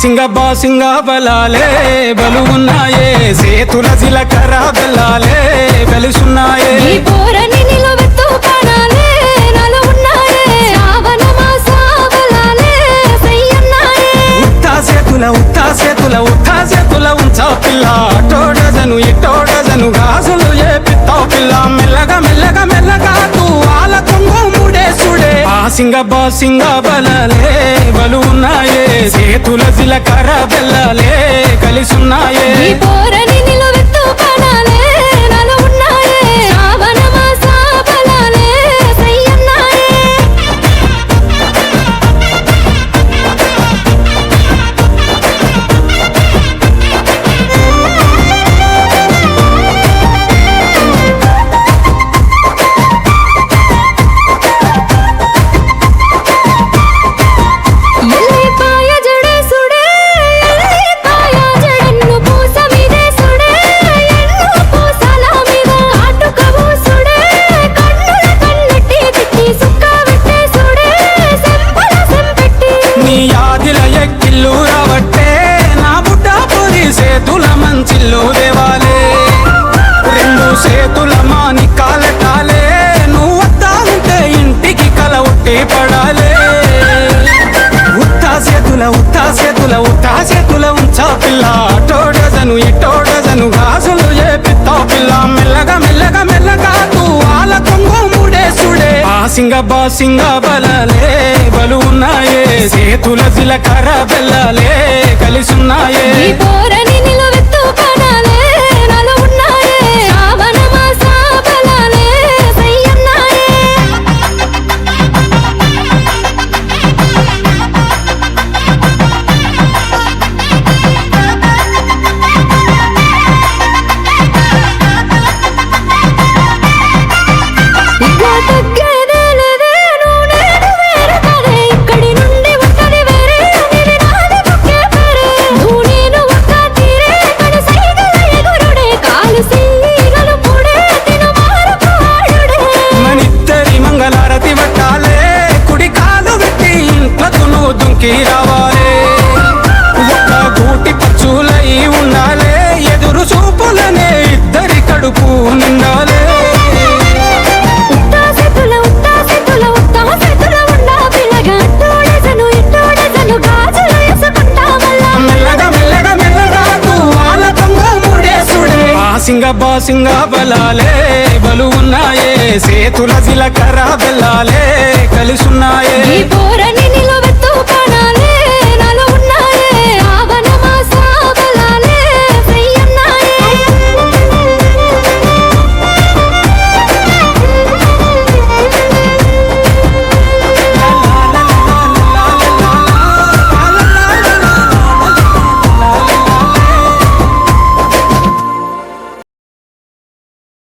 బాసింగ బలాలే బలు ఉన్నాయే సేతుల జిలకర్ర బెల్లాలే వెలుసున్నాయే ఉత్తా సేతుల ఉంచా పిల్ల అటోడజను ఇటోడజను గాజులు ఏ పిత్తావు పిల్ల మెల్లగా తూ ఆల కొంగు ముడేసుడే బాసింగ బలాలే బలు ఉన్నాయే సేతుల జిలకర్ర బెల్లాలే కలిసున్నాయే సేతుల మంచిల్లు దేవాలే రెండు సేతుల మాని కాలటాలే నువ్వు వద్దా ఉంటే ఇంటికి కల ఉట్టి పడాలే ఉత్తా సేతుల ఉంచా పిల్ల అటోడజను ఇటోడజను గాజులు ఏ పిత్తావు పిల్ల మెల్లగా తూ ఆల కొంగు ముడేసుడే బాసింగ బలాలే బలు ఉన్నాయే సేతుల జిలకర్ర బెల్లాలే కలిసున్నాయే రావాలే ఒక్క గూటి పచ్చులై ఉండాలే ఎదురు చూపులనే ఇద్దరి కడుపు నిండాలే మెల్లగా తూ ఆల కొంగు ముడేసుడే బాసింగ బలాలే బలు ఉన్నాయే సేతుల జిలకర్ర బెల్లాలే కలిసున్నాయే